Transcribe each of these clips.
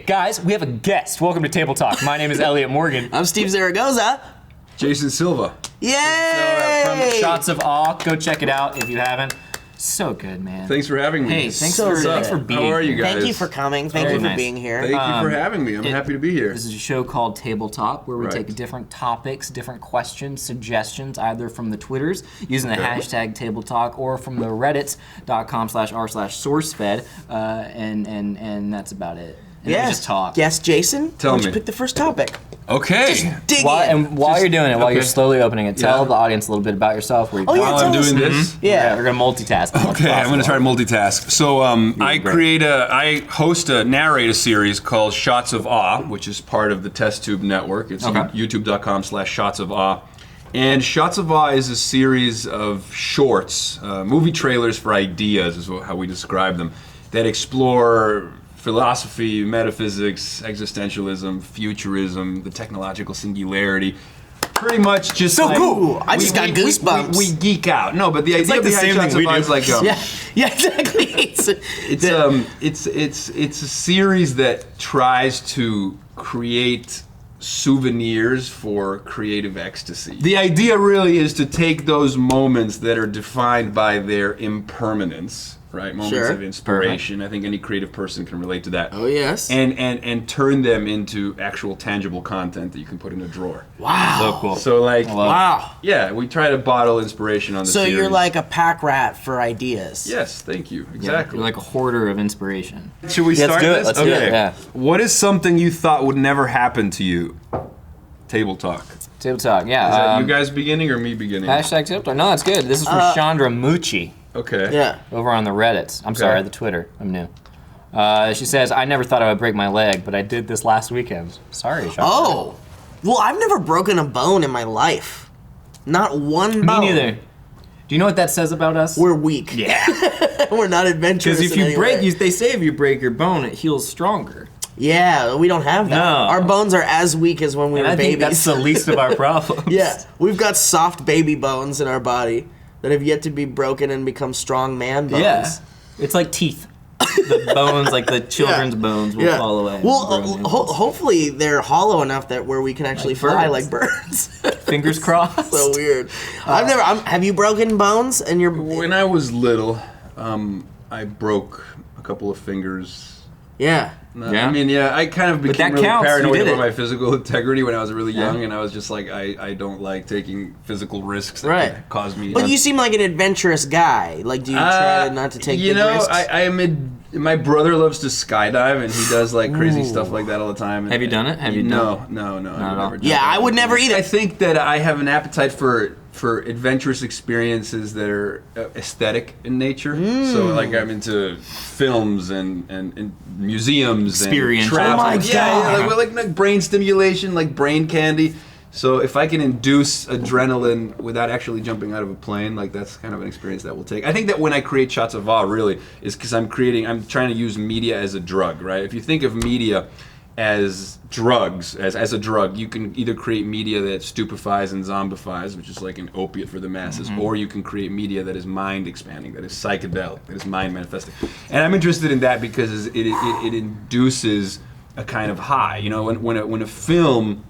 guys, we have a guest. Welcome to Table Talk. My name is Elliott Morgan. I'm Steve Zaragoza. Jason Silva. Yay! From Shots of Awe. Go check it out if you haven't. So good, man. Thanks for having me. Hey, thanks for being here. How are you guys? Thank you for coming. Thank you for being here. Thank you for having me. I'm happy to be here. This is a show called Table Talk where we take different topics, different questions, suggestions, either from the Twitters using the hashtag Table Talk or from the reddits.com/r/SourceFed, and that's about it. And we just talk. Yes, Jason? Tell me. You pick the first topic. Okay. Dig in. And while you're doing it, while you're slowly opening it, tell the audience a little bit about yourself. Where you While I'm doing this? Yeah. we're going to multitask. Okay, I'm going to try to multitask. So I host a narrate a series called Shots of Awe, which is part of the Test Tube Network. It's youtube.com/Shots of Awe. And Shots of Awe is a series of shorts, movie trailers for ideas is how we describe them, that explore philosophy, metaphysics, existentialism, futurism, the technological singularity. Pretty much just So cool. I just got goosebumps. We geek out. No, but the idea behind Shots of Awe is like yeah, exactly. It's a series that tries to create souvenirs for creative ecstasy. The idea really is to take those moments that are defined by their impermanence, right? Moments of inspiration. I think any creative person can relate to that. Oh, yes. And turn them into actual tangible content that you can put in a drawer. Wow. So cool. So like, wow. Yeah, we try to bottle inspiration on the series. So you're like a pack rat for ideas. Yes, thank you. Yeah, Exactly. you're like a hoarder of inspiration. Should we start this? Let's do it. Yeah. What is something you thought would never happen to you? Table Talk. Table Talk, yeah. Is that you guys beginning or me beginning? Hashtag Table Talk. No, that's good. This is from Chandra Mucci Okay. Yeah. over on the Reddits. I'm sorry, the Twitter. I'm new. She says, I never thought I would break my leg, but I did this last weekend. Sorry, Chandra. Oh. Well, I've never broken a bone in my life. Not one bone. Me neither. Do you know what that says about us? We're weak. Yeah. We're not adventurous. Because if you they say if you break your bone, it heals stronger. Yeah, we don't have that. No. Our bones are as weak as when we were I babies. think that's the least of our problems. Yeah, we've got soft baby bones in our body that have yet to be broken and become strong man bones. Yeah. It's like teeth. The bones, like the children's bones, will fall away. Well, hopefully they're hollow enough that where we can actually fly like birds. Fingers crossed. So weird. Have you broken bones? And When I was little, I broke a couple of fingers. Yeah. I mean, I kind of became really counts. paranoid about my physical integrity when I was really young, and I was just like, I don't like taking physical risks that could cause me. But you seem like an adventurous guy. Like, do you try not to take big risks? My brother loves to skydive, and he does like crazy stuff like that all the time. Have you done it? No, I've never done it. I would never either. I think that I have an appetite for adventurous experiences that are aesthetic in nature. So like I'm into films and museums and travel. Oh my God. Like brain stimulation, like brain candy. So if I can induce adrenaline without actually jumping out of a plane, like that's kind of an experience that we'll take. I think that when I create Shots of Awe, really, is because I'm trying to use media as a drug, right? If you think of media as drugs, as a drug, you can either create media that stupefies and zombifies, which is like an opiate for the masses, or you can create media that is mind expanding, that is psychedelic, that is mind manifesting. And I'm interested in that because it induces a kind of high. You know, when a film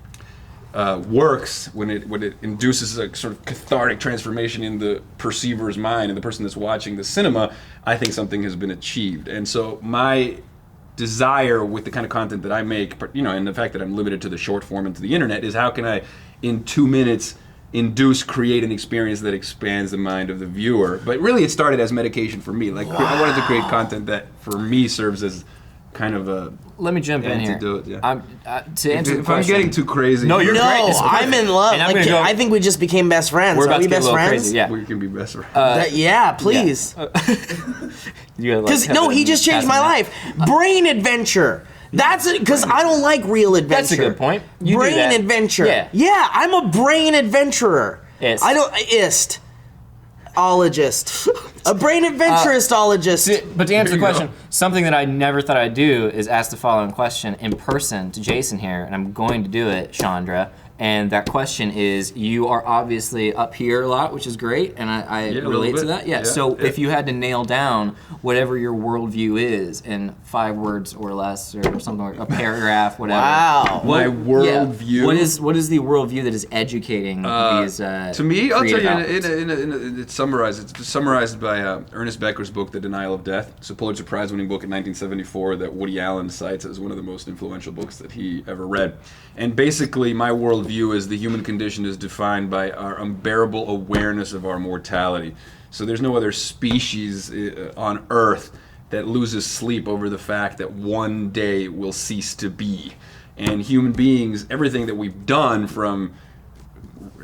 works, when it induces a sort of cathartic transformation in the perceiver's mind and the person that's watching the cinema, I think something has been achieved. And so my desire with the kind of content that I make, and the fact that I'm limited to the short form and to the internet, is how can I, in 2 minutes, create an experience that expands the mind of the viewer. But really, it started as medication for me. Like I wanted to create content that, for me, serves as kind of a. Let me jump in here. To answer the if question. I'm getting too crazy, No, you're great. This is I'm in love. Like, I think we just became best friends. We're about Are we to get best a little friends? crazy. Yeah. we can be best friends. Yeah, please. Because he just changed my life. Brain adventure. That's it. Because I don't like real adventure. That's a good point. You brain do that. adventure. Yeah. I'm a brain adventurer. Ist. I don't ologist. A brain adventuristologist. But to answer the question, something that I never thought I'd do is ask the following question in person to Jason here, and I'm going to do it, Chandra. And that question is, you are obviously up here a lot, which is great, and I relate to that. Yeah. So if you had to nail down whatever your worldview is in 5 words or less, or something like a paragraph, whatever. Wow. My worldview. What is the worldview that is educating these? To me, I'll tell you, outlets? it's summarized by Ernest Becker's book, The Denial of Death. It's a Pulitzer Prize-winning book in 1974 that Woody Allen cites as one of the most influential books that he ever read. And basically, my worldview is the human condition is defined by our unbearable awareness of our mortality. So there's no other species on Earth that loses sleep over the fact that one day will cease to be. And human beings, everything that we've done, from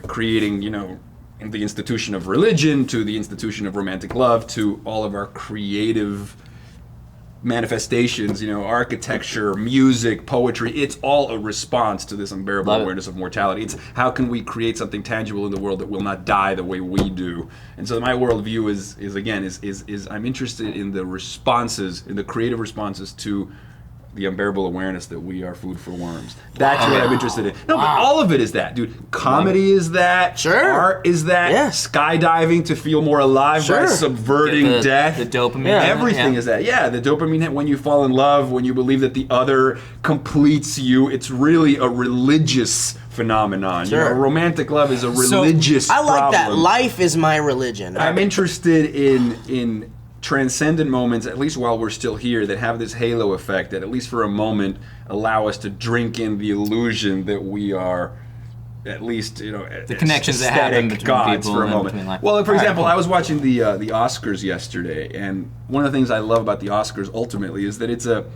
creating, the institution of religion to the institution of romantic love to all of our creative manifestations, architecture, music, poetry, it's all a response to this unbearable awareness of mortality. It's how can we create something tangible in the world that will not die the way we do. And so my worldview is I'm interested in the responses, in the creative responses to the unbearable awareness that we are food for worms. That's what I'm interested in. No, but all of it is that, dude. Comedy is that. Sure. Art is that. Yeah. Skydiving to feel more alive by subverting death. The dopamine. Everything is that. Yeah, the dopamine hit when you fall in love, when you believe that the other completes you. It's really a religious phenomenon. Sure. Romantic love is a religious I like problem. that. Life is my religion. I'm interested in transcendent moments, at least while we're still here, that have this halo effect, that at least for a moment allow us to drink in the illusion that we are, at least, the connections that happen between gods people for a and moment. between life. Well, for example, cool. I was watching the Oscars yesterday, and one of the things I love about the Oscars ultimately is that it's a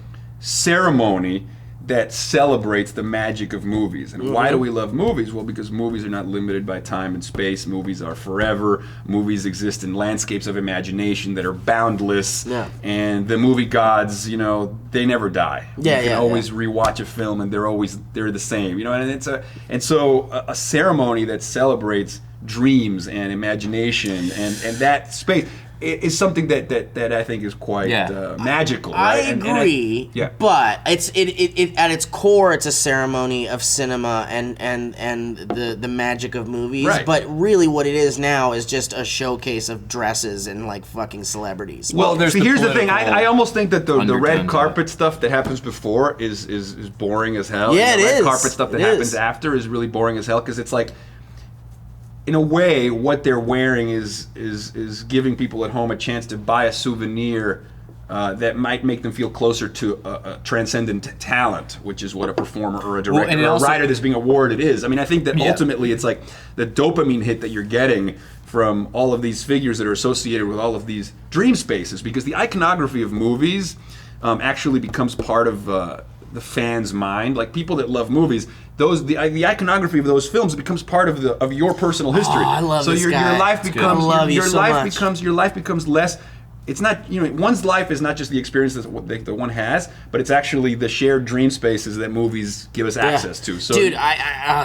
ceremony that celebrates the magic of movies. And why do we love movies? Well, because movies are not limited by time and space. Movies are forever. Movies exist in landscapes of imagination that are boundless. Yeah. And the movie gods, they never die. You can always rewatch a film, and they're the same. And so a ceremony that celebrates dreams and imagination and that space is something that I think is quite magical. Right? I agree, but it's at its core, it's a ceremony of cinema and the magic of movies. Right. But really, what it is now is just a showcase of dresses and like fucking celebrities. Well, there's here's the thing. I almost think that the red undertones carpet stuff that happens before is boring as hell. Yeah, and the it red is. carpet stuff that happens after is really boring as hell, because it's like, in a way, what they're wearing is giving people at home a chance to buy a souvenir that might make them feel closer to a transcendent talent, which is what a performer or a director or a writer that's being awarded is. I mean, I think that ultimately it's like the dopamine hit that you're getting from all of these figures that are associated with all of these dream spaces, because the iconography of movies actually becomes part of the fan's mind. Like, people that love movies, the iconography of those films becomes part of your personal history. I love this your guy. life becomes I love you so much. your life becomes less. It's not, one's life is not just the experience that one has, but it's actually the shared dream spaces that movies give us access to. So, dude,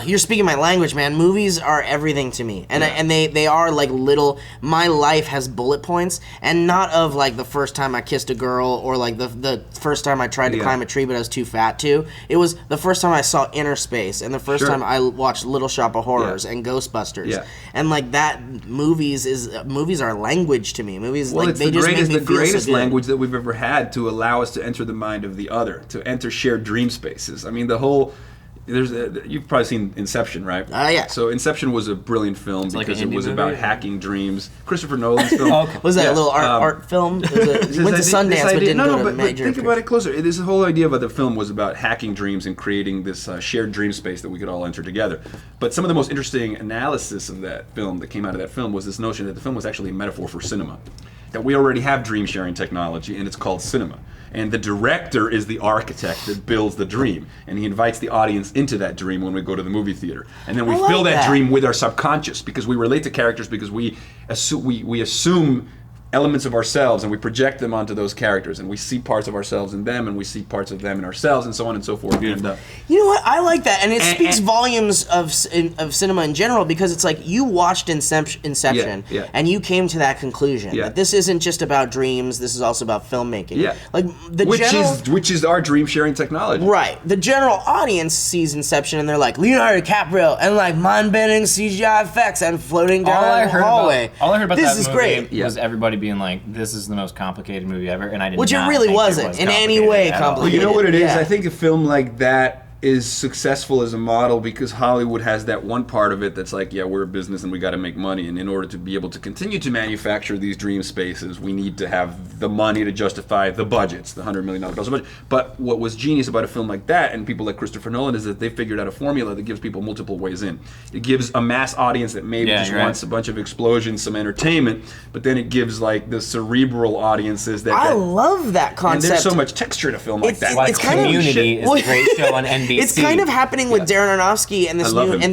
you're speaking my language, man. Movies are everything to me, and they are like little. My life has bullet points, and not of like the first time I kissed a girl, or like the first time I tried to climb a tree but I was too fat to. It was the first time I saw Inner Space, and the first time I watched Little Shop of Horrors and Ghostbusters, and like that. Movies are language to me. Movies, like, they just is the greatest so language that we've ever had to allow us to enter the mind of the other, to enter shared dream spaces. I mean, you've probably seen Inception, right? Yeah. So Inception was a brilliant film because it was about hacking dreams. Christopher Nolan's film. Was that a little art film? It went to Sundance, but didn't go to major. Think about it closer. This whole idea of the film was about hacking dreams and creating this shared dream space that we could all enter together. But some of the most interesting analysis of that film that came out of that film was this notion that the film was actually a metaphor for cinema. That we already have dream sharing technology, and it's called cinema. And the director is the architect that builds the dream, and he invites the audience into that dream when we go to the movie theater. And then we fill that dream with our subconscious, because we relate to characters, because we assume elements of ourselves and we project them onto those characters, and we see parts of ourselves in them and we see parts of them in ourselves, and so on and so forth. And, you know what? I like that, and it speaks volumes of cinema in general, because it's like you watched Inception and you came to that conclusion that this isn't just about dreams. This is also about filmmaking. Yeah, like which is our dream sharing technology. Right. The general audience sees Inception and they're like Leonardo DiCaprio and like mind-bending CGI effects and floating down the hallway. All I heard about this that is movie great. was everybody being like, "This is the most complicated movie ever," and I did Which not it really think wasn't was in any way at all. Well, you know what it is? Yeah. I think a film like that is successful as a model because Hollywood has that one part of it that's like, yeah, we're a business and we got to make money, and in order to be able to continue to manufacture these dream spaces, we need to have the money to justify the budgets, the $100 million budget. But what was genius about a film like that, and people like Christopher Nolan, is that they figured out a formula that gives people multiple ways in. It gives a mass audience that maybe just wants a bunch of explosions, some entertainment, but then it gives like the cerebral audiences that I love that concept. and there's so much texture in a film like that. Like It's kind of- Community is a great show on NBC. It's kind of happening with Darren Aronofsky and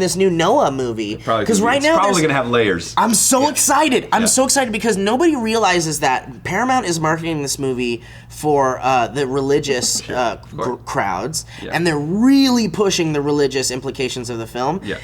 this new Noah movie. Because right now it's probably going to have layers. I'm so excited. I'm so excited because nobody realizes that Paramount is marketing this movie for the religious crowds, and they're really pushing the religious implications of the film. Yeah.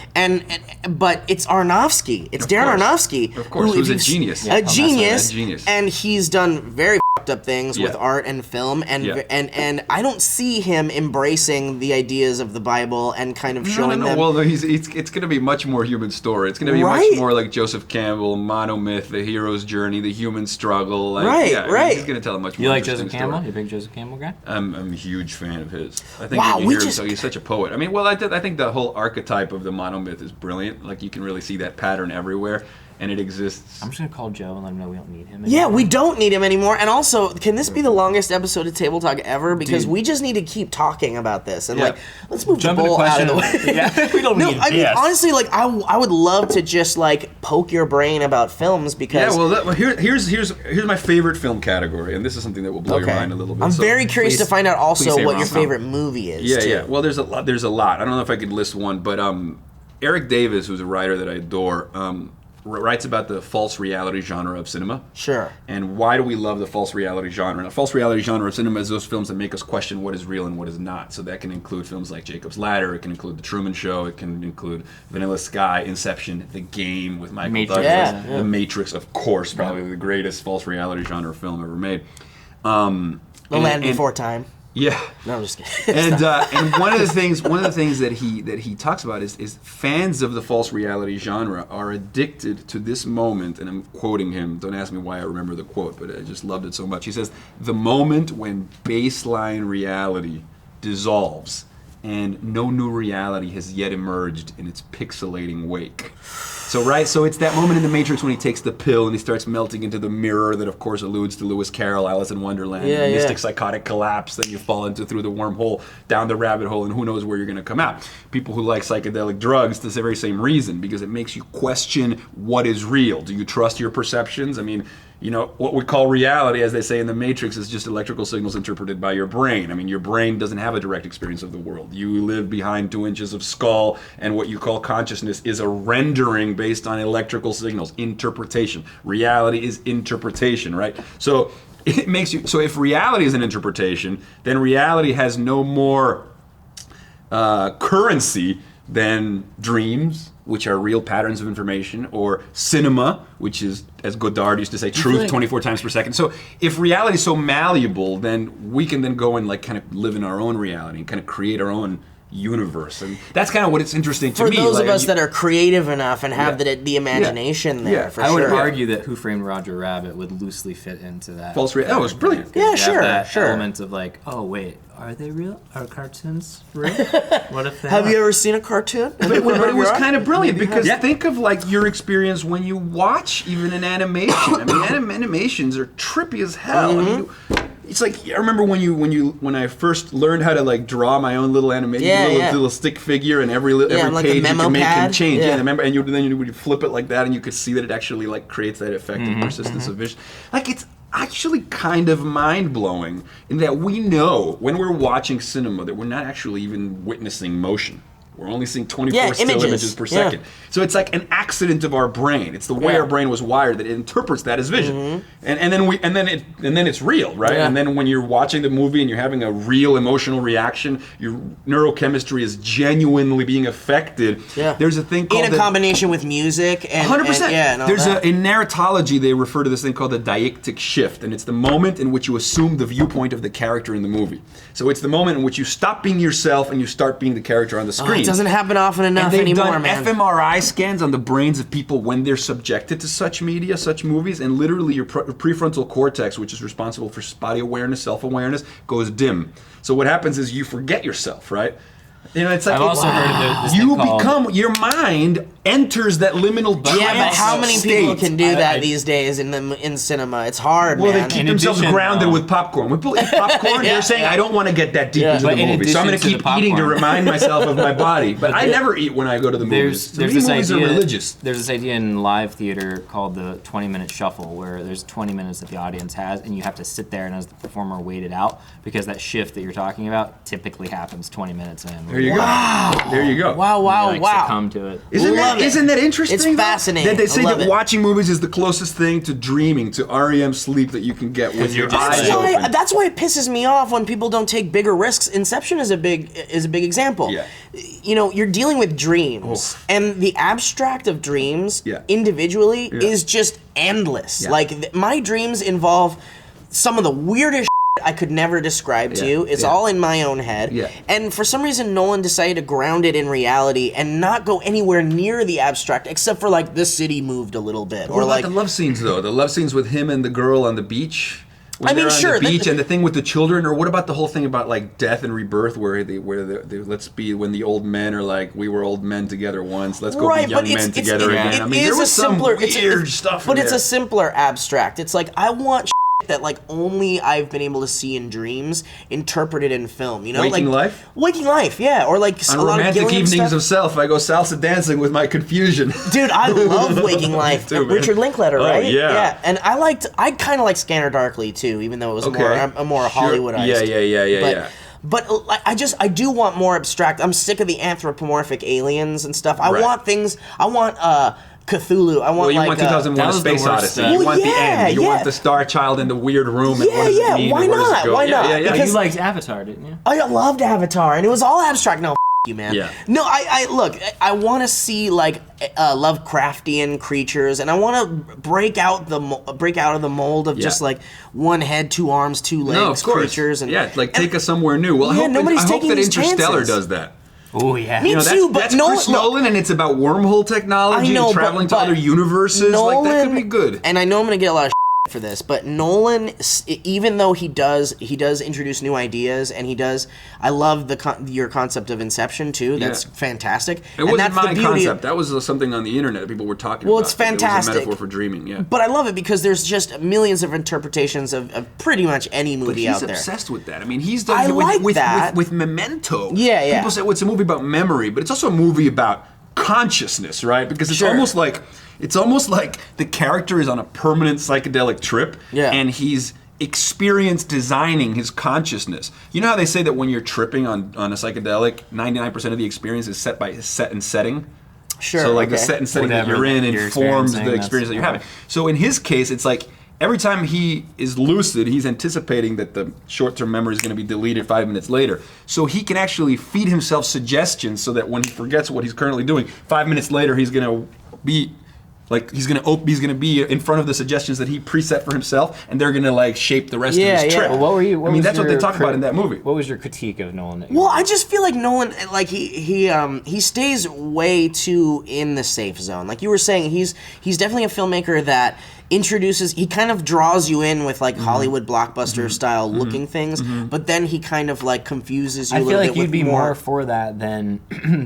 But it's Aronofsky. It's Darren Aronofsky. Of course, who's a genius. A genius. A genius. And he's done very up things with art and film, and I don't see him embracing the ideas of the Bible and kind of showing them. Well, it's going to be much more human story. It's going to be much more like Joseph Campbell, monomyth, the hero's journey, the human struggle. Like, He's going to tell a much more. You like interesting Joseph Campbell? story. You a big Joseph Campbell guy? I'm a huge fan of his. I think when you hear him, so he's such a poet. I mean, well, I think the whole archetype of the monomyth is brilliant. Like, you can really see that pattern everywhere. And it exists. I'm just gonna call Joe and let him know we don't need him anymore. Yeah, we don't need him anymore. And also, can this be the longest episode of Table Talk ever? Because we just need to keep talking about this. And let's move the bowl out of the way. Yeah, we don't need I mean, honestly, like I would love to just like poke your brain about films because. Yeah, well, here's my favorite film category, and this is something that will blow your mind a little bit. I'm very curious to find out also what your favorite movie is. Yeah, too. yeah. Well, there's a lot. I don't know if I could list one, but Eric Davis, who's a writer that I adore, writes about the false reality genre of cinema. Sure. And why do we love the false reality genre? And the false reality genre of cinema is those films that make us question what is real and what is not. So that can include films like Jacob's Ladder, it can include The Truman Show, it can include Vanilla Sky, Inception, The Game with Michael Matrix. Douglas, The Matrix, of course, probably the greatest false reality genre film ever made. The Land Before Time. Yeah. No, I'm just kidding. And one of the things that he talks about is fans of the false reality genre are addicted to this moment, and I'm quoting him. Don't ask me why I remember the quote, but I just loved it so much. He says, "The moment when baseline reality dissolves and no new reality has yet emerged in its pixelating wake." So it's that moment in The Matrix when he takes the pill and he starts melting into the mirror that, of course, alludes to Lewis Carroll, Alice in Wonderland, mystic psychotic collapse that you fall into through the wormhole, down the rabbit hole, and who knows where you're going to come out. People who like psychedelic drugs, the very same reason, because it makes you question what is real. Do you trust your perceptions? I mean, you know, what we call reality, as they say in The Matrix, is just electrical signals interpreted by your brain. I mean, your brain doesn't have a direct experience of the world. You live behind 2 inches of skull, and what you call consciousness is a rendering based on electrical signals, interpretation. Reality is interpretation, right? So it makes you, so if reality is an interpretation, then reality has no more currency than dreams, which are real patterns of information, or cinema, which is, as Godard used to say, truth 24 times per second. So if reality is so malleable, then we can then go and like kind of live in our own reality and kind of create our own universe. And that's kind of what it's interesting to me. For those of us that are creative enough and have the imagination there, for I sure. would argue that Who Framed Roger Rabbit would loosely fit into that. False reality. Oh, it was brilliant. Yeah, sure, that element of like, oh wait, are they real? Are cartoons real? What if they Have are? you ever seen a cartoon? But it was kind of brilliant because think of like your experience when you watch even an animation. I mean, animations are trippy as hell. I mean, it's like I remember when I first learned how to like draw my own little animation, little stick figure, and every like page you memo can make pad. him change. Yeah. Yeah, remember, and then you would flip it like that, and you could see that it actually like creates that effect of persistence of vision. Like it's actually kind of mind-blowing in that we know when we're watching cinema that we're not actually even witnessing motion. We're only seeing 24 still images per second. So it's like an accident of our brain. It's the way our brain was wired that it interprets that as vision. And then it's real, right? And then when you're watching the movie and you're having a real emotional reaction, your neurochemistry is genuinely being affected. There's a thing called in a combination with music and 100%. There's in narratology they refer to this thing called the deictic shift, and it's the moment in which you assume the viewpoint of the character in the movie. So it's the moment in which you stop being yourself and you start being the character on the screen. It doesn't happen often enough anymore, man. They've done fMRI scans on the brains of people when they're subjected to such media, such movies, and literally your prefrontal cortex, which is responsible for body awareness, self-awareness, goes dim. So what happens is you forget yourself, right? You know, it's like I've also heard of this thing called, your mind enters that liminal trance. Yeah, but how many people can do that these days in cinema? It's hard, man. Well, they keep themselves grounded with popcorn. When people eat popcorn, they're saying, I don't want to get that deep into the movie, so I'm going to keep eating to remind myself of my body. But I never eat when I go to the movies. There's this movies are religious. There's this idea in live theater called the 20-minute shuffle, where there's 20 minutes that the audience has, and you have to sit there and as the performer wait it out, because that shift that you're talking about typically happens 20 minutes in. There you go. There you go. Wow. Succumb to it. Isn't that interesting? It's fascinating. That they say that watching movies is the closest thing to dreaming, to REM sleep that you can get with your eyes open. That's why it pisses me off when people don't take bigger risks. Inception is a big example. Yeah. You know, you're dealing with dreams, and the abstract of dreams individually is just endless. Like my dreams involve some of the weirdest I could never describe to you. It's all in my own head. And for some reason, Nolan decided to ground it in reality and not go anywhere near the abstract, except for like the city moved a little bit. What about the love scenes though? The love scenes with him and the girl on the beach. When they're on the beach, and the thing with the children, or what about the whole thing about like death and rebirth, where they let's be when the old men are like, we were old men together once, let's go be young men together again. I mean, there was some weird stuff. But it's a simpler abstract. It's like I want that like only I've been able to see in dreams interpreted in film, you know? Waking Life? Waking Life, yeah. Or like on a lot romantic of Gilliam evenings stuff. of self, I go salsa dancing with my confusion. Dude, I love Waking Life. Too, Richard Linklater, right? Yeah. And I kind of like Scanner Darkly too, even though it was more Hollywoodized. Yeah. But I do want more abstract. I'm sick of the anthropomorphic aliens and stuff. I want things. I want Cthulhu. I want you want 2001: Space Odyssey. You want the end. You want the Star Child in the weird room. And what does it mean? Why not? Why not? Yeah. You liked Avatar, didn't you? I loved Avatar, and it was all abstract. No, you, man. Yeah. No, I look. I want to see like Lovecraftian creatures, and I want to break out of the mold of just like one head, two arms, two legs creatures. And take us somewhere new. Well, I hope that Interstellar does that. Oh yeah, me too. But that's Chris Nolan, and it's about wormehole technology and traveling to other universes. Nolan, like that could be good. And I know I'm gonna get a lot of for this, but Nolan, even though he does introduce new ideas, and I love your concept of Inception too. That's fantastic. It wasn't my concept. That was something on the internet that people were talking about. Well, it's fantastic. It was a metaphor for dreaming. Yeah. But I love it because there's just millions of interpretations of pretty much any movie out there. He's obsessed with that. I mean, he's done it with Memento. Yeah. People say, well, it's a movie about memory, but it's also a movie about consciousness, right? Because it's almost like the character is on a permanent psychedelic trip, and he's experienced designing his consciousness. You know how they say that when you're tripping on a psychedelic, 99% of the experience is set and setting? Sure. So like the set and setting that you're in informs the experience that you're having. So in his case, it's like every time he is lucid, he's anticipating that the short-term memory is going to be deleted 5 minutes later. So he can actually feed himself suggestions so that when he forgets what he's currently doing, 5 minutes later he's going to be he's gonna be in front of the suggestions that he preset for himself, and they're gonna shape the rest of his trip. Well, what were you? That's what they talk about in that movie. What was your critique of Nolan? Well, I just feel like Nolan, he stays way too in the safe zone. Like you were saying, he's definitely a filmmaker that he kind of draws you in with Hollywood blockbuster style looking things, but then he kind of confuses you a little bit. I feel like you'd be more for that than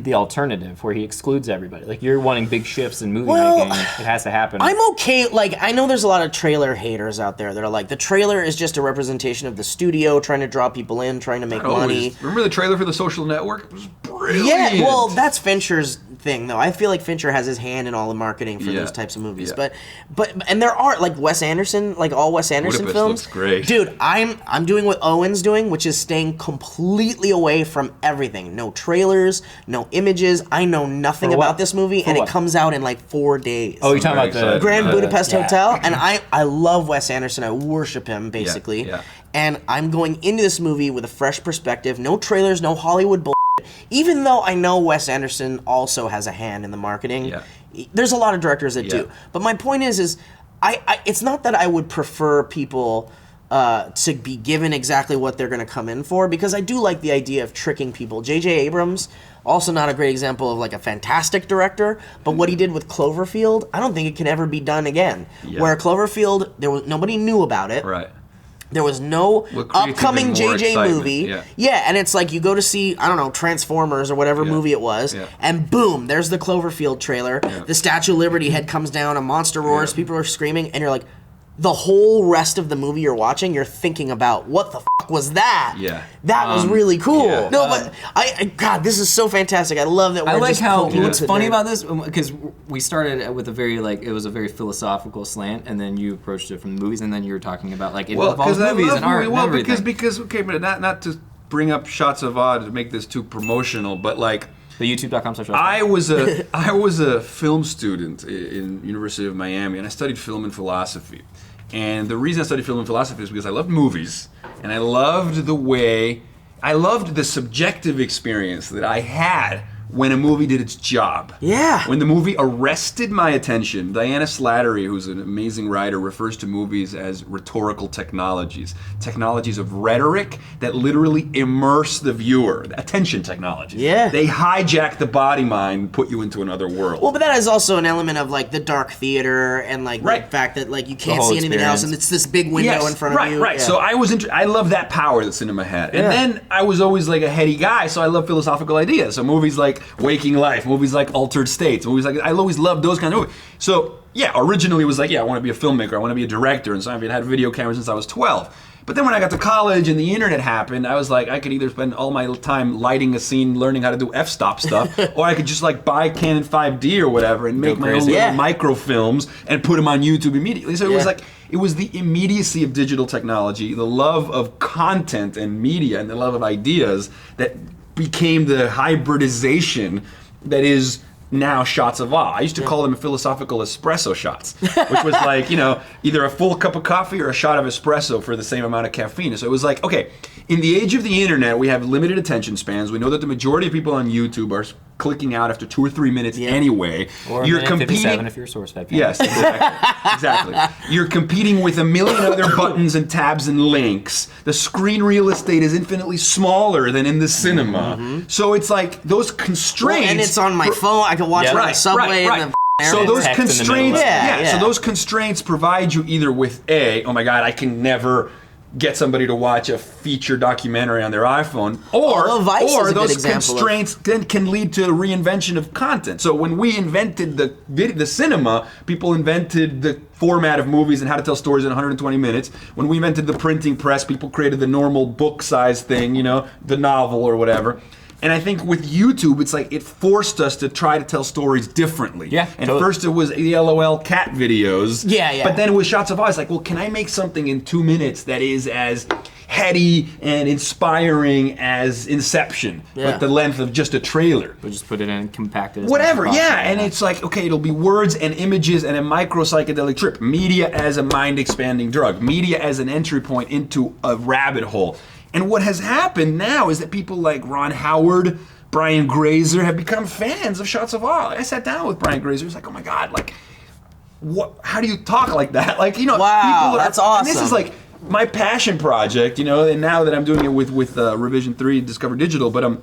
the alternative, where he excludes everybody. Like you're wanting big shifts in movie making. It has to happen. I'm okay. I know there's a lot of trailer haters out there that are like, the trailer is just a representation of the studio trying to draw people in, trying to make money. Remember the trailer for The Social Network? It was brilliant. brilliant. Yeah, well, that's Fincher's thing, though. I feel like Fincher has his hand in all the marketing for those types of movies. Yeah. But and there are like Wes Anderson, like all Wes Anderson Budapest films. looks great. Dude, I'm doing what Owen's doing, which is staying completely away from everything. No trailers, no images. I know nothing For what? about this movie, For and what? it comes out in like 4 days. Oh, you're talking very about the excited. Grand Budapest yeah. Hotel, and I love Wes Anderson. I worship him basically. yeah. And I'm going into this movie with a fresh perspective. No trailers, no Hollywood bullshit. Even though I know Wes Anderson also has a hand in the marketing, there's a lot of directors that do. But my point is I it's not that I would prefer people to be given exactly what they're going to come in for, because I do like the idea of tricking people. J.J. Abrams, also not a great example of like a fantastic director, but what he did with Cloverfield, I don't think it can ever be done again. Yeah. Where Cloverfield, nobody knew about it. Right. There was no creates upcoming even more JJ excitement, movie. yeah. And it's like you go to see, I don't know, Transformers or whatever movie it was, and boom, there's the Cloverfield trailer. The Statue of Liberty head comes down, a monster roars, people are screaming, and you're like, the whole rest of the movie you're watching, you're thinking about, what the fuck was that? Yeah. That was really cool. yeah. No, but God, this is so fantastic. I love that we're I like just how poking what's into funny there. about this, because we started with a very it was a very philosophical slant, and then you approached it from the movies, and then you were talking about like it involves movies and art and everything. because okay, but not to bring up shots of odd to make this too promotional, but like The youtube.com/. I was a film student in University of Miami, and I studied film and philosophy. And the reason I studied film and philosophy is because I loved movies, and I loved the subjective experience that I had when a movie did its job. Yeah. When the movie arrested my attention. Diana Slattery, who's an amazing writer, refers to movies as rhetorical technologies. Technologies of rhetoric that literally immerse the viewer. Attention technologies. Yeah. They hijack the body mind and put you into another world. Well, but that is also an element of like the dark theater and like the fact that like you can't whole see anything else, experience. and it's this big window in front of you. Right. Yeah. So I was I love that power that cinema had, and then I was always like a heady guy, so I love philosophical ideas. So movies like Waking Life, movies like Altered States, movies like I always loved those kind of movies. So yeah, originally it was like I want to be a filmmaker, I want to be a director, and so I've had video cameras since I was 12. But then when I got to college and the internet happened, I was like, I could either spend all my time lighting a scene, learning how to do f-stop stuff, or I could just like buy Canon 5D or whatever and make my own little microfilms and put them on YouTube immediately. So it was like, it was the immediacy of digital technology, the love of content and media, and the love of ideas that became the hybridization that is now shots of awe. I used to call them philosophical espresso shots, which was like, either a full cup of coffee or a shot of espresso for the same amount of caffeine. So it was like, okay, in the age of the internet, we have limited attention spans. We know that the majority of people on YouTube are clicking out after 2 or 3 minutes anyway. Or you're a minute 57 if you're a SourceFed fan. Yes, exactly. You're competing with a million other buttons and tabs and links. The screen real estate is infinitely smaller than in the cinema. So it's like those constraints. Well, and it's on my phone. I can watch it on the subway. And the so those Text in the constraints, middle. so those constraints provide you either with oh my God, I can never get somebody to watch a feature documentary on their iPhone, or those constraints then can lead to a reinvention of content. So when we invented the cinema, people invented the format of movies and how to tell stories in 120 minutes. When we invented the printing press, people created the normal book size thing, the novel or whatever. And I think with YouTube, it's like it forced us to try to tell stories differently. Yeah, and first it was the LOL cat videos. Yeah. But then with shots of awe, it's like, well, can I make something in 2 minutes that is as heady and inspiring as Inception, but the length of just a trailer? We'll just put it in compacted. Whatever, and it's like, okay, it'll be words and images and a micro psychedelic trip. Media as a mind-expanding drug. Media as an entry point into a rabbit hole. And what has happened now is that people like Ron Howard, Brian Grazer have become fans of Shots of Awe. I sat down with Brian Grazer. He's like, oh my God, like, what? How do you talk like that? Like, wow, people that's awesome. And this is like my passion project, and now that I'm doing it with Revision 3 Discover Digital, but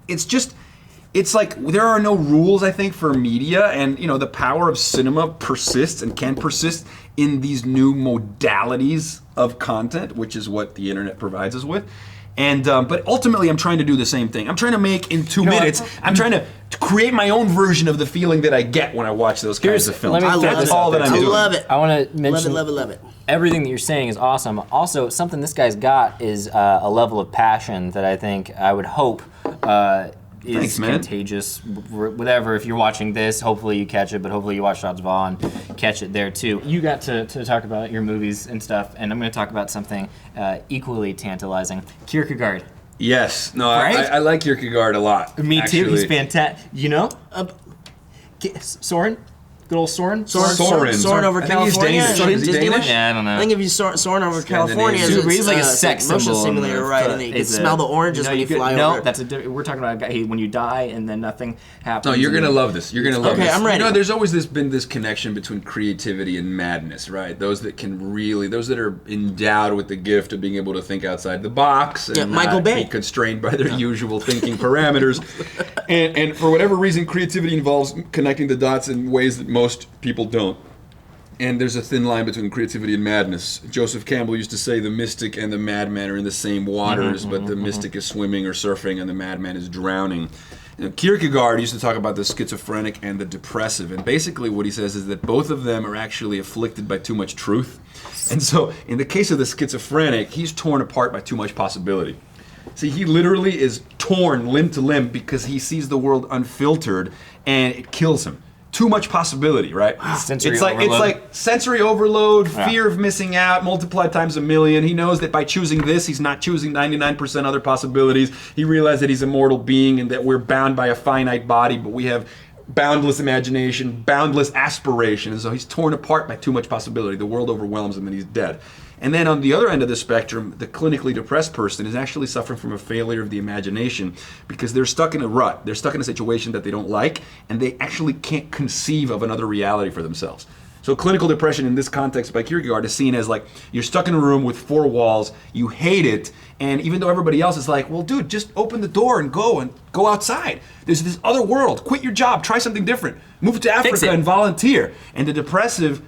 it's like there are no rules, I think, for media, and the power of cinema persists and can persist in these new modalities of content, which is what the internet provides us with. And but ultimately, I'm trying to do the same thing. I'm trying to make in 2 minutes. I'm trying to create my own version of the feeling that I get when I watch those kinds of films. That's all that I'm doing. I love it. I want to mention love it. Everything that you're saying is awesome. Also, something this guy's got is a level of passion that I think I would hope is Thanks, man. contagious. Whatever, if you're watching this, hopefully you catch it, but hopefully you watch Shots of Awe and catch it there too. You got to talk about your movies and stuff, and I'm going to talk about something equally tantalizing. Kierkegaard. Yes. No, Right? I like Kierkegaard a lot. Me actually. too, he's fantastic. You know? Soren? Good old Soren? Soren over I think he's California. Danish. Is Is he Disney? Danish? Yeah, I don't know. I think if you Soren over California, Super, he's like a sex motion symbol. simulator, right? And you can smell the oranges when you fly no, over. that's we're talking about a guy, when you die and then nothing happens. No, you're gonna love this. You're gonna love Okay, this. I'm ready. You know, there's always been this connection between creativity and madness, right? Those that are endowed with the gift of being able to think outside the box and Michael not Bay. be constrained by their usual thinking parameters. And for whatever reason, creativity involves connecting the dots in ways that most people don't. And there's a thin line between creativity and madness. Joseph Campbell used to say the mystic and the madman are in the same waters, but the mystic is swimming or surfing and the madman is drowning. You know, Kierkegaard used to talk about the schizophrenic and the depressive, and basically what he says is that both of them are actually afflicted by too much truth. And so in the case of the schizophrenic, he's torn apart by too much possibility. See, he literally is torn limb to limb because he sees the world unfiltered and it kills him. Too much possibility, right? Sensory It's like sensory overload, fear of missing out, multiplied times a million. He knows that by choosing this, he's not choosing 99% other possibilities. He realized that he's a mortal being and that we're bound by a finite body, but we have boundless imagination, boundless aspiration. And so he's torn apart by too much possibility. The world overwhelms him and he's dead. And then on the other end of the spectrum, the clinically depressed person is actually suffering from a failure of the imagination because they're stuck in a rut. They're stuck in a situation that they don't like, and they actually can't conceive of another reality for themselves. So clinical depression in this context by Kierkegaard is seen as like you're stuck in a room with four walls, you hate it, and even though everybody else is like, well, dude, just open the door and go outside. There's this other world. Quit your job. Try something different. Move to Africa and volunteer. And the depressive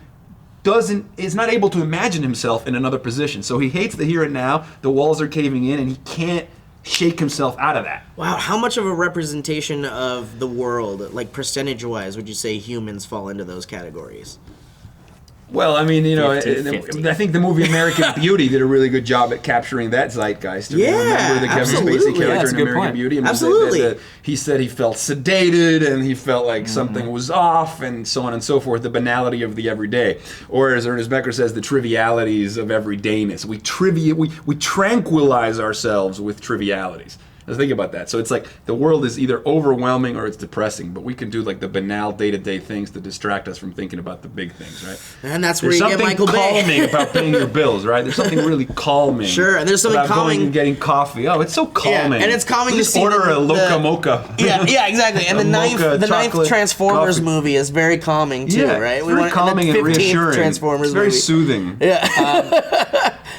is not able to imagine himself in another position. So he hates the here and now, the walls are caving in, and he can't shake himself out of that. Wow, how much of a representation of the world, like percentage-wise, would you say humans fall into those categories? Well, I mean, you know, 50-50. I think the movie American Beauty did a really good job at capturing that zeitgeist. Yeah, remember the Kevin absolutely. Spacey Yeah, character that's a in good American point. Beauty? And Absolutely. he said he felt sedated and he felt like something was off and so on and so forth, the banality of the everyday. Or as Ernest Becker says, the trivialities of everydayness. We tranquilize ourselves with trivialities. Let's think about that. So it's like the world is either overwhelming or it's depressing, but we can do like the banal day-to-day things to distract us from thinking about the big things, right? And that's where There's you get something Michael Bay. calming about paying your bills, right? There's something really calming. Sure, and there's something about calming- going and getting coffee. Oh, it's so calming. and it's calming to Just see order the- a Loca the- Mocha. Yeah, exactly. And A the ninth mocha chocolate Transformers coffee. movie is very calming too, Yeah, right? it's very calming and 15th reassuring. Transformers It's very movie. soothing.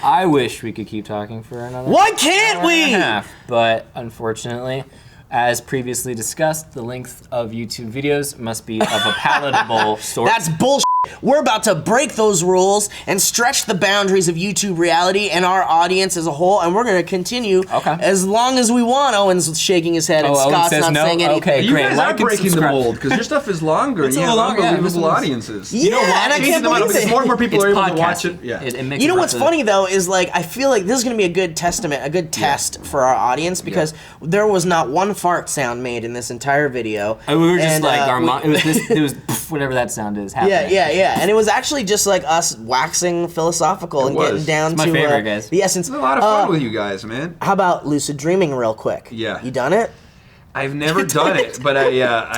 I wish we could keep talking for another Why can't hour and we? a half, but unfortunately, as previously discussed, the length of YouTube videos must be of a palatable sort. That's bullshit. We're about to break those rules and stretch the boundaries of YouTube reality and our audience as a whole, and we're going to continue as long as we want. Owen's shaking his head, and Owen Scott's says not no? saying anything. Okay, You great. guys Like are and breaking the subscribe. mold because your stuff is longer and It's you a have little longer, yeah, unbelievable this one's- audiences. Yeah, and I can't believe Because it. more and more people It's are able to watch podcasting. it. Yeah. It makes You know it what's worth it. funny though is like I feel like this is gonna be a good testament, a good test for our audience because there was not one fart sound made in this entire video. We were just And, like we- it was pff, whatever that sound is happening. Yeah, and it was actually just like us waxing philosophical and was. getting down It's my to favorite, guys. the essence. It's a lot of fun with you guys, man. How about lucid dreaming, real quick? Yeah. You done it? I've never done it, but I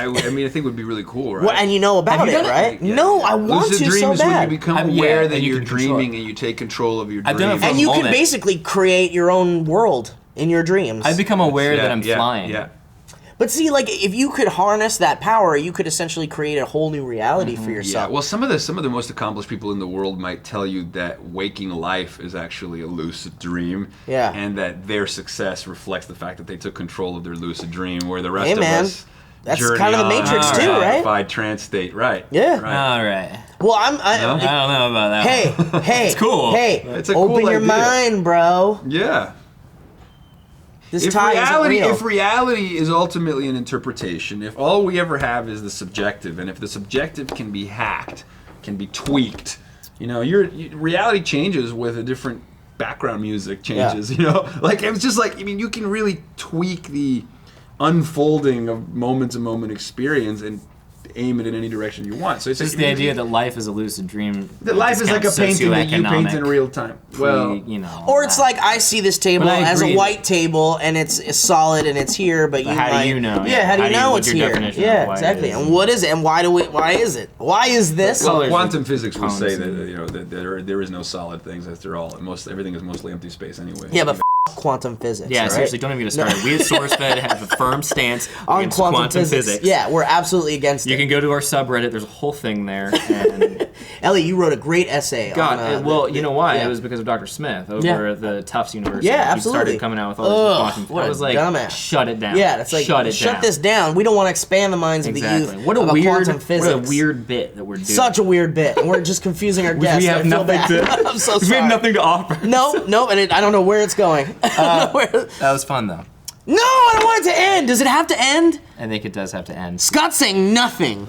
mean, I think it would be really cool, right? Well, and you know about Have you it, done it? right? Yeah. No, I want Lucid to dream so is when bad. you become Yeah, aware that and you you're can control dreaming it. and you take control of your I've done it dreams. for And you can moment. basically create your own world in your dreams. I've become aware that I'm yeah, flying. Yeah. But see, like, if you could harness that power, you could essentially create a whole new reality for Yeah, yourself. well, some of the most accomplished people in the world might tell you that waking life is actually a lucid dream, Yeah. and that their success reflects the fact that they took control of their lucid dream, where the rest Hey, of man. us That's journey kind of the on Matrix in too, a right? modified trance state, right? Yeah. Right. All right. Well, I don't know about that. Hey, hey, It's cool. Hey, It's a cool open your idea. mind, bro. Yeah. This If tie isn't real. if reality is ultimately an interpretation, if all we ever have is the subjective, and if the subjective can be hacked, can be tweaked, you know, reality changes with a different background music changes. You know, like it's just like, I mean, you can really tweak the unfolding of moment-to-moment experience and aim it in any direction you want. So it's just the idea that life is a lucid dream. That life is like a painting that you paint in real time. Well, you know. Or it's like I see this table as a white table and it's solid and it's here, but how do you know? Yeah, how do you know it's here? Yeah, exactly. And what is it? And why is it? Why is this? Well, quantum physics will say that that there is no solid things after all. Everything is mostly empty space anyway. Yeah, but quantum physics. Yeah, right? seriously, don't even get us started. We at SourceFed have a firm stance on against quantum physics. Yeah, we're absolutely against it. You can go to our subreddit. There's a whole thing there. And Elliott, you wrote a great essay. Well, you know why? Yeah. It was because of Dr. Smith over at the Tufts University. Yeah, absolutely. He started coming out with all this quantum. I was like, dumbass. Shut it down. Yeah, it's like, shut this down. We don't want to expand the minds of the youth what a about weird, quantum physics. What a weird bit that we're doing. Such a weird bit. And we're just confusing our guests. We have nothing to. I'm so sorry. We have nothing to offer. No, and I don't know where it's going. That was fun, though. No, I don't want it to end. Does it have to end? I think it does have to end. Scott's saying nothing.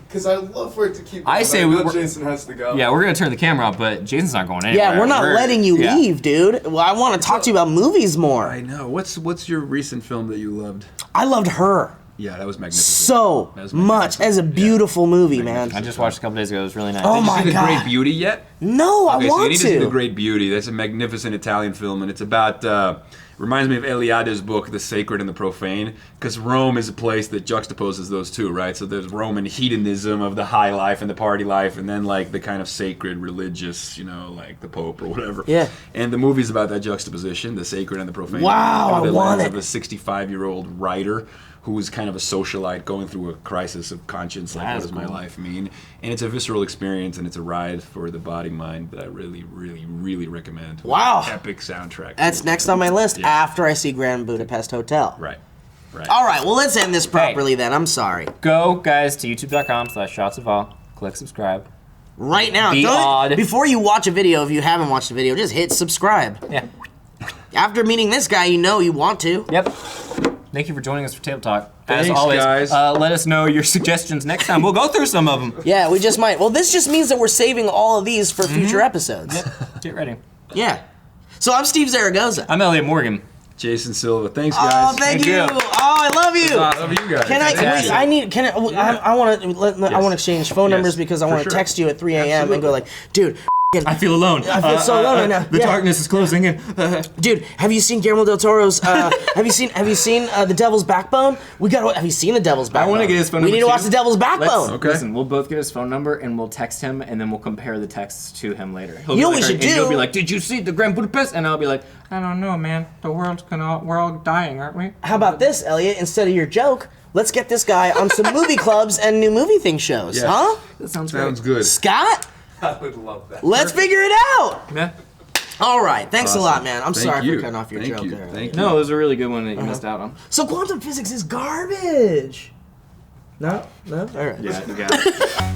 Because I love for it to keep going. I say Jason has to go. Yeah, we're going to turn the camera off, but Jason's not going anywhere. Yeah, we're not letting you leave, dude. Well, I want to talk to you about movies more. I know. What's your recent film that you loved? I loved Her. Yeah, that was magnificent. So much. As a beautiful movie, man. I just watched a couple days ago. It was really nice. Oh my God. Did you see The Great Beauty yet? No, I want so you need to see The to. Great Beauty. That's a magnificent Italian film, and it's about... reminds me of Elliott's book, The Sacred and the Profane, because Rome is a place that juxtaposes those two, right? So there's Roman hedonism of the high life and the party life, and then like the kind of sacred religious, like the Pope or whatever. Yeah. And the movie's about that juxtaposition, the sacred and the profane. Wow, through the I want lens it. of a 65-year-old writer who was kind of a socialite going through a crisis of conscience, like what does my life mean? And it's a visceral experience, and it's a ride for the body mind that I really, really, really recommend. Wow. Epic soundtrack. That's next on my list after I see Grand Budapest Hotel. Right. All right, well, let's end this properly then. I'm sorry. Go, guys, to youtube.com/shotsofall. Click subscribe. Right now. Be odd. Before you watch a video, if you haven't watched a video, just hit subscribe. Yeah. After meeting this guy, you know you want to. Yep. Thank you for joining us for Table Talk. Thanks, as always, guys. Let us know your suggestions next time. We'll go through some of them. Yeah, we just might. Well, this just means that we're saving all of these for future episodes. Yep. Get ready. Yeah. So I'm Steve Zaragoza. I'm Elliott Morgan. Jason Silva. Thanks, guys. Oh, thank you. Oh, I love you. I love you guys. I want to exchange phone numbers because I want to text you at 3 a.m. and go like, dude, I feel alone. I feel so alone right now. The darkness is closing in. Dude, have you seen Guillermo del Toro's? Have you seen The Devil's Backbone? Have you seen The Devil's Backbone? I want to get his phone We number. need to watch The Devil's Backbone. Okay. Listen, we'll both get his phone number and we'll text him and then we'll compare the texts to him later. You know what we should do? He'll be like, "Did you see the Grand Budapest?" And I'll be like, "I don't know, man. We're all dying, aren't we?" How about this, Elliott? Instead of your joke, let's get this guy on some movie clubs and new movie thing shows, huh? That sounds good. Scott? I would love that. Let's figure it out. Yeah. All right, thanks a lot, man. I'm Thank sorry you. for cutting off your joke there. Thank you. No, it was a really good one that you missed out on. So quantum physics is garbage. No? All right. Yeah, you got it.